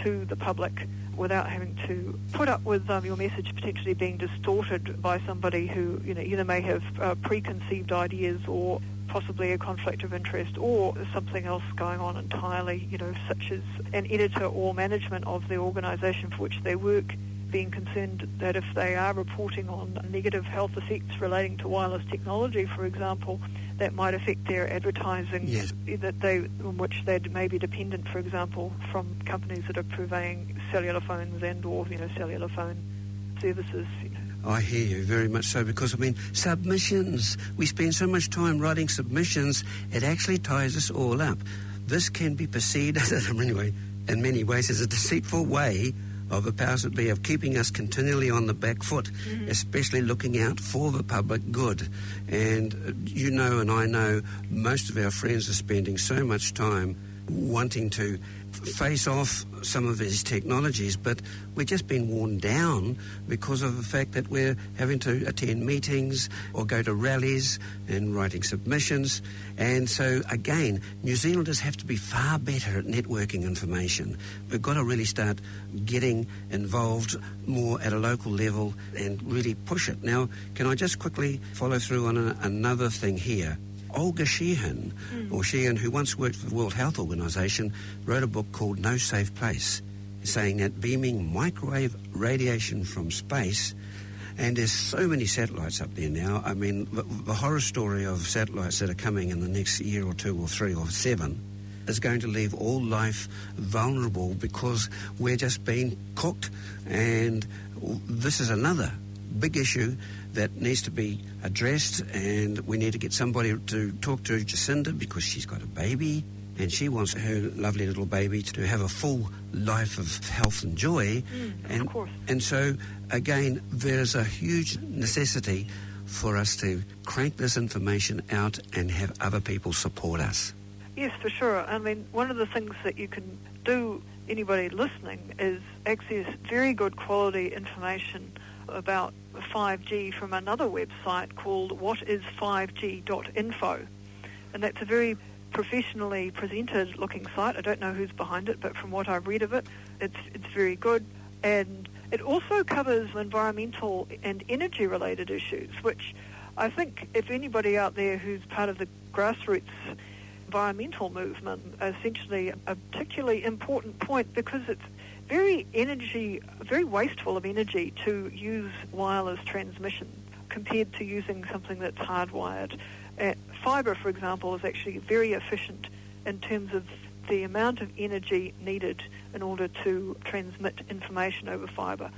to the public without having to put up with your message potentially being distorted by somebody who either may have preconceived ideas or possibly a conflict of interest or something else going on entirely, such as an editor or management of the organisation for which they work being concerned that if they are reporting on negative health effects relating to wireless technology, for example, that might affect their advertising, yes, in which they may be dependent, for example, from companies that are purveying cellular phones and or cellular phone services. I hear you very much so, because, submissions. We spend so much time writing submissions, it actually ties us all up. This can be perceived, anyway, in many ways, as a deceitful way of the powers that be of keeping us continually on the back foot, especially looking out for the public good. And and I know most of our friends are spending so much time wanting to face off some of these technologies, but we're just being worn down because of the fact that we're having to attend meetings or go to rallies and writing submissions. And so, again, New Zealanders have to be far better at networking information. We've got to really start getting involved more at a local level and really push it. Now, can I just quickly follow through on another thing here? Olga Sheehan, who once worked for the World Health Organization, wrote a book called No Safe Place, saying that beaming microwave radiation from space And there's so many satellites up there now. I mean, the horror story of satellites that are coming in the next year or 2 or 3 or 7 is going to leave all life vulnerable because we're just being cooked. And this is another big issue that needs to be addressed, and we need to get somebody to talk to Jacinda because she's got a baby and she wants her lovely little baby to have a full life of health and joy. Of course. And so, again, there's a huge necessity for us to crank this information out and have other people support us. Yes, for sure. I mean, one of the things that you can do, anybody listening, is access very good quality information about 5G from another website called whatis5g.info. And that's a very professionally presented looking site. I don't know who's behind it, but from what I've read of it, it's very good. And it also covers environmental and energy related issues, which I think if anybody out there who's part of the grassroots environmental movement, essentially a particularly important point, because it's very wasteful of energy to use wireless transmission compared to using something that's hardwired. Fibre, for example, is actually very efficient in terms of the amount of energy needed in order to transmit information over fibre.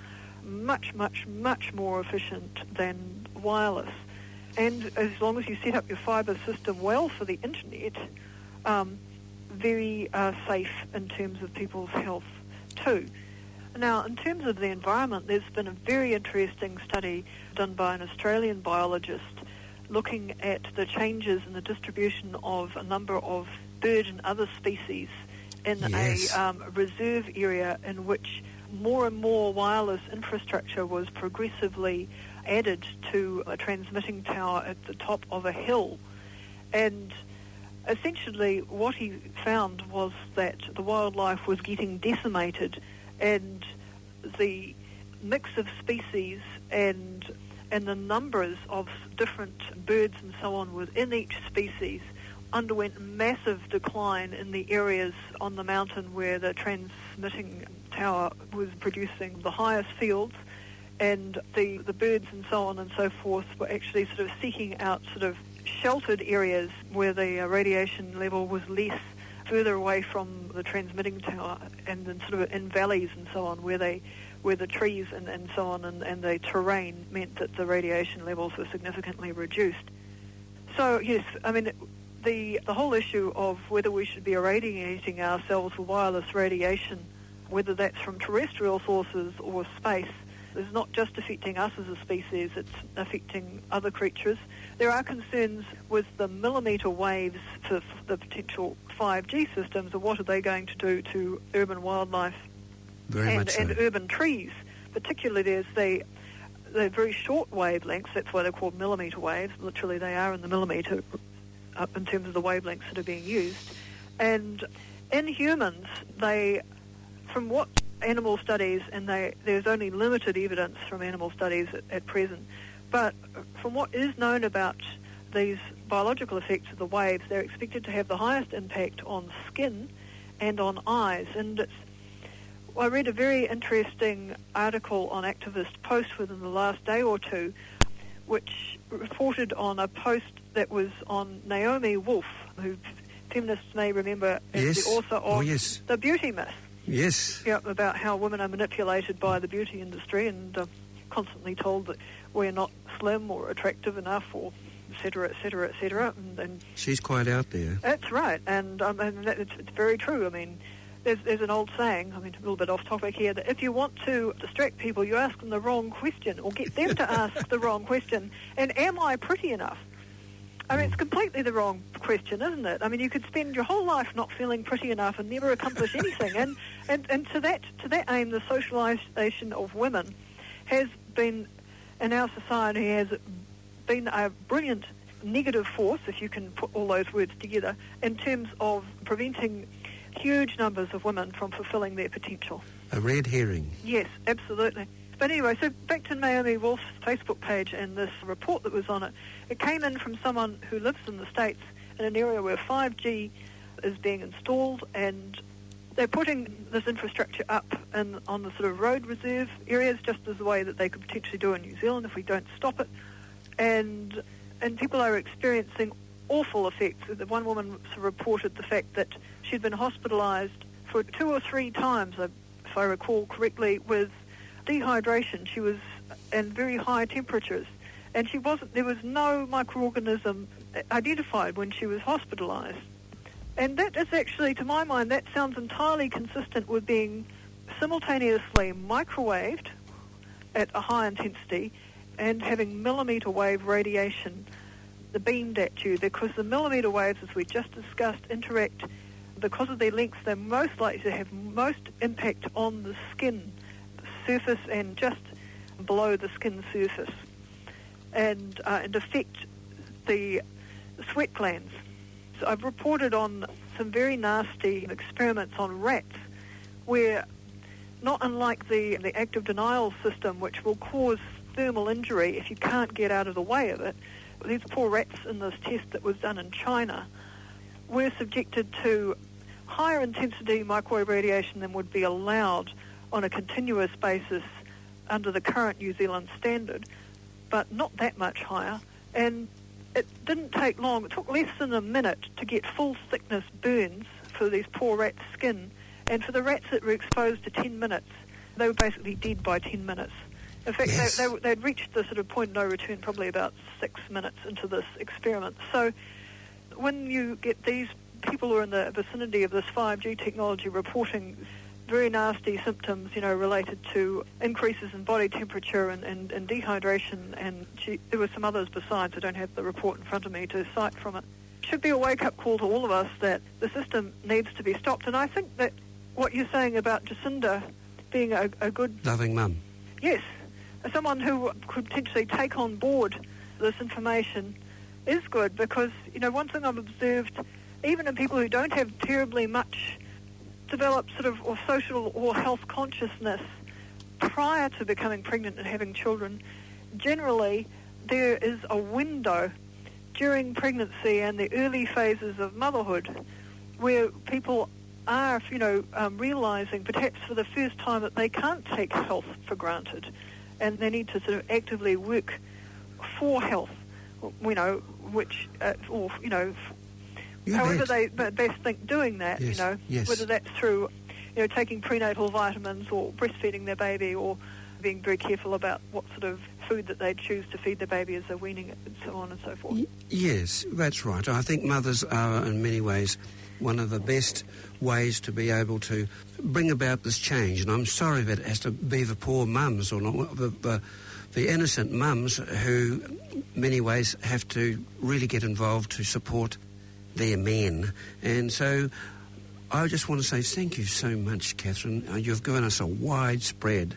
Much, much, much more efficient than wireless. And as long as you set up your fibre system well for the internet, very safe in terms of people's health too. Now, in terms of the environment, there's been a very interesting study done by an Australian biologist looking at the changes in the distribution of a number of bird and other species in a reserve area in which more and more wireless infrastructure was progressively added to a transmitting tower at the top of a hill. And essentially what he found was that the wildlife was getting decimated, and the mix of species and the numbers of different birds and so on within each species underwent massive decline in the areas on the mountain where the transmitting tower was producing the highest fields, and the birds and so on and so forth were actually sort of seeking out sort of sheltered areas where the radiation level was less, further away from the transmitting tower, and then sort of in valleys and so on where the trees and so on and the terrain meant that the radiation levels were significantly reduced. So yes, I mean, the whole issue of whether we should be irradiating ourselves with wireless radiation, whether that's from terrestrial sources or space, is not just affecting us as a species, it's affecting other creatures. There are concerns with the millimetre waves for the potential 5G systems, and what are they going to do to urban wildlife and urban trees. Particularly there's the very short wavelengths, that's why they're called millimetre waves. Literally they are in the millimetre in terms of the wavelengths that are being used. And in humans, from what animal studies, and there's only limited evidence from animal studies at present, but from what is known about these biological effects of the waves, they're expected to have the highest impact on skin and on eyes. And I read a very interesting article on Activist Post within the last day or two, which reported on a post that was on Naomi Wolf, who feminists may remember as the author of The Beauty Myth. Yes. Yeah, about how women are manipulated by the beauty industry and constantly told that we're not slim or attractive enough, or et cetera, et cetera, et cetera. And she's quite out there. That's right, and it's very true. I mean, there's an old saying, I mean, a little bit off topic here, that if you want to distract people, you ask them the wrong question, or get them to ask the wrong question. And am I pretty enough? I mean, it's completely the wrong question, isn't it? I mean, you could spend your whole life not feeling pretty enough and never accomplish anything. And to that aim, the socialisation of women has been, in our society, has been a brilliant negative force, if you can put all those words together, in terms of preventing huge numbers of women from fulfilling their potential. A red herring. Yes, absolutely. But anyway, so back to Naomi Wolf's Facebook page and this report that was on it. It came in from someone who lives in the States in an area where 5G is being installed, and They're putting this infrastructure up on the sort of road reserve areas, just as the way that they could potentially do in New Zealand if we don't stop it. And people are experiencing awful effects. The one woman sort of reported the fact that she'd been hospitalised for 2 or 3 times, if I recall correctly, with dehydration. She was and very high temperatures, and there was no microorganism identified when she was hospitalised. And that is actually, to my mind, that sounds entirely consistent with being simultaneously microwaved at a high intensity and having millimetre wave radiation beamed at you, because the millimetre waves, as we just discussed, interact, because of their length, they're most likely to have most impact on the skin surface and just below the skin surface, and affect the sweat glands. So I've reported on some very nasty experiments on rats where, not unlike the active denial system, which will cause thermal injury if you can't get out of the way of it, these poor rats in this test that was done in China were subjected to higher intensity microwave radiation than would be allowed on a continuous basis under the current New Zealand standard, but not that much higher. And it didn't take long. It took less than a minute to get full thickness burns for these poor rats' skin. And for the rats that were exposed to 10 minutes, they were basically dead by 10 minutes. In fact, yes, they'd reached the sort of point of no return probably about 6 minutes into this experiment. So when you get these people who are in the vicinity of this 5G technology reporting very nasty symptoms, related to increases in body temperature and dehydration, and there were some others besides. I don't have the report in front of me to cite from it. It should be a wake-up call to all of us that the system needs to be stopped. And I think that what you're saying about Jacinda being a good... loving mum. Yes. Someone who could potentially take on board this information is good, because, one thing I've observed, even in people who don't have terribly much developed sort of or social or health consciousness prior to becoming pregnant and having children, generally there is a window during pregnancy and the early phases of motherhood where people are, realising perhaps for the first time that they can't take health for granted, and they need to sort of actively work for health, which, however they best think doing that, yes, yes. Whether that's through, taking prenatal vitamins or breastfeeding their baby, or being very careful about what sort of food that they choose to feed their baby as they're weaning it, and so on and so forth. Yes, that's right. I think mothers are, in many ways, one of the best ways to be able to bring about this change. And I'm sorry that it has to be the poor mums, or not the innocent mums, who, in many ways, have to really get involved to support their men. And so I just want to say thank you so much, Katherine. You've given us a wide spread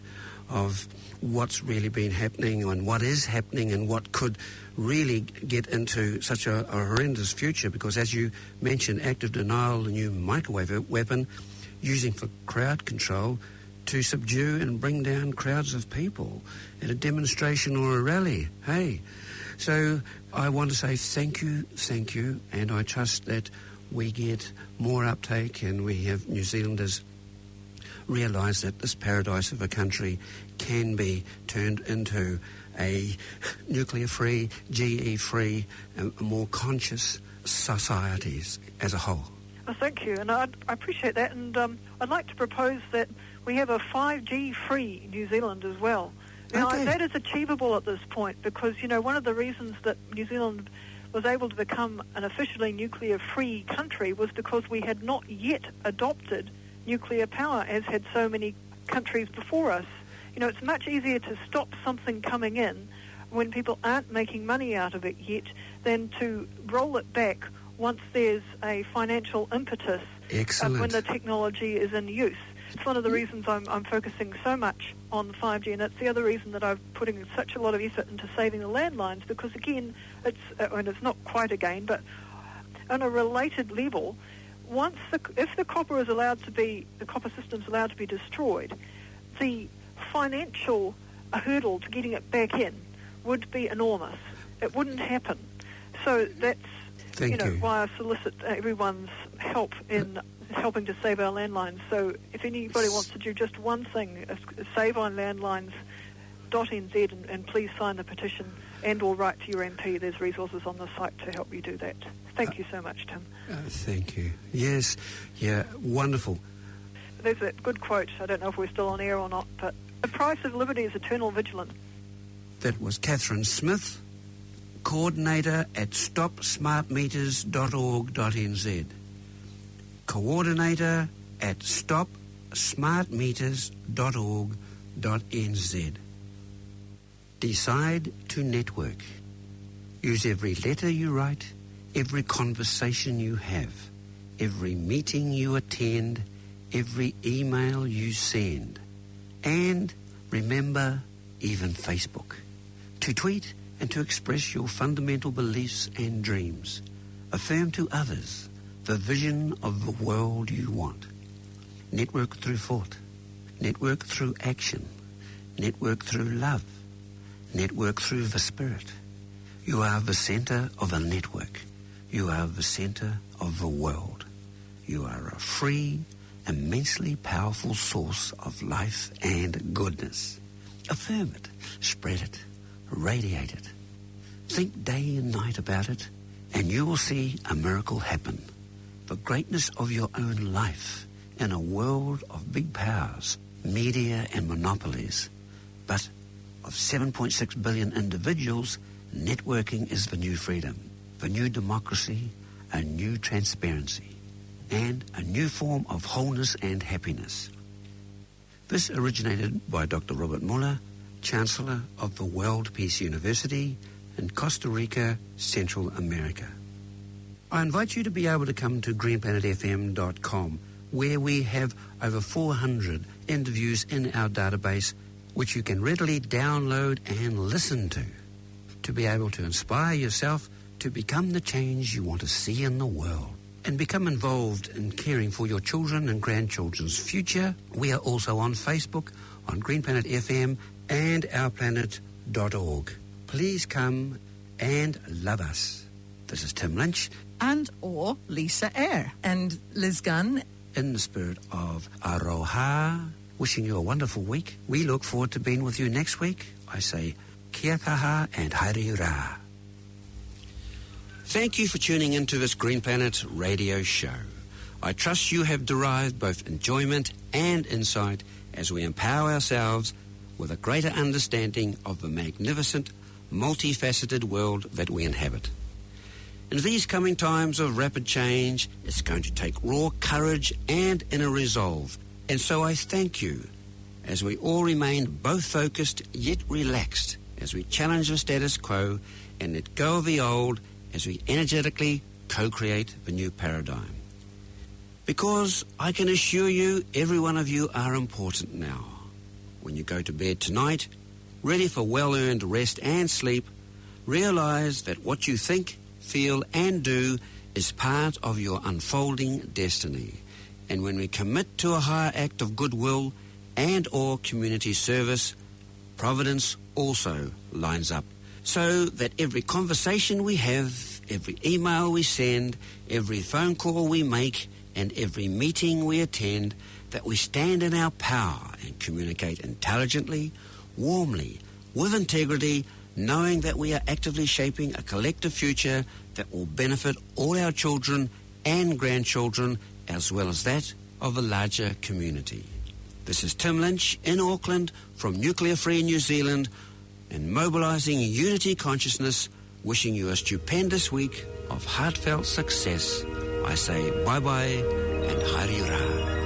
of what's really been happening and what is happening and what could really get into such a horrendous future, because, as you mentioned, active denial, the new microwave weapon, using for crowd control to subdue and bring down crowds of people at a demonstration or a rally. Hey, so I want to say thank you, and I trust that we get more uptake and we have New Zealanders realise that this paradise of a country can be turned into a nuclear-free, GE-free, and more conscious societies as a whole. Well, thank you, and I appreciate that, and I'd like to propose that we have a 5G-free New Zealand as well. Now, okay. That is achievable at this point because, one of the reasons that New Zealand was able to become an officially nuclear-free country was because we had not yet adopted nuclear power, as had so many countries before us. It's much easier to stop something coming in when people aren't making money out of it yet than to roll it back once there's a financial impetus. Excellent. When the technology is in use. It's one of the reasons I'm focusing so much on 5G, and that's the other reason that I'm putting such a lot of effort into saving the landlines, because, again, it's not quite again, but on a related level, if the copper system's allowed to be destroyed, the financial hurdle to getting it back in would be enormous. It wouldn't happen. So that's why I solicit everyone's help in helping to save our landlines. So if anybody wants to do just one thing, save on landlines.nz and please sign the petition and or write to your MP. There's resources on the site to help you do that. Thank you so much, Tim. Thank you. Yes, yeah, wonderful. There's that good quote, I don't know if we're still on air or not, but the price of liberty is eternal vigilance. That was Katherine Smith, coordinator at stopsmartmeters.org.nz. Coordinator at stopsmartmeters.org.nz. Decide to network. Use every letter you write, every conversation you have, every meeting you attend, every email you send. And remember, even Facebook. To tweet and to express your fundamental beliefs and dreams. Affirm to others the vision of the world you want. Network through thought. Network through action. Network through love. Network through the spirit. You are the center of a network. You are the center of the world. You are a free, immensely powerful source of life and goodness. Affirm it. Spread it. Radiate it. Think day and night about it, and you will see a miracle happen. The greatness of your own life in a world of big powers, media and monopolies, but of 7.6 billion individuals, networking is the new freedom, the new democracy, a new transparency, and a new form of wholeness and happiness. This originated by Dr. Robert Muller, Chancellor of the World Peace University in Costa Rica, Central America. I invite you to be able to come to GreenplanetFM.com, where we have over 400 interviews in our database, which you can readily download and listen to be able to inspire yourself to become the change you want to see in the world and become involved in caring for your children and grandchildren's future. We are also on Facebook, on Green Planet FM, and ourplanet.org. Please come and love us. This is Tim Lynch. And or Lisa Eyre. And Liz Gunn. In the spirit of Aroha, wishing you a wonderful week. We look forward to being with you next week. I say kia kaha and haere rā. Thank you for tuning into this Green Planet radio show. I trust you have derived both enjoyment and insight as we empower ourselves with a greater understanding of the magnificent, multifaceted world that we inhabit. In these coming times of rapid change, it's going to take raw courage and inner resolve. And so I thank you as we all remain both focused yet relaxed as we challenge the status quo and let go of the old as we energetically co-create the new paradigm. Because I can assure you, every one of you are important now. When you go to bed tonight, ready for well-earned rest and sleep, realize that what you think, feel and do is part of your unfolding destiny. And when we commit to a higher act of goodwill and or community service, Providence also lines up. So that every conversation we have, every email we send, every phone call we make, and every meeting we attend, that we stand in our power and communicate intelligently, warmly, with integrity, knowing that we are actively shaping a collective future that will benefit all our children and grandchildren, as well as that of a larger community. This is Tim Lynch in Auckland from Nuclear Free New Zealand, and mobilising unity consciousness, wishing you a stupendous week of heartfelt success. I say bye-bye and haere rā.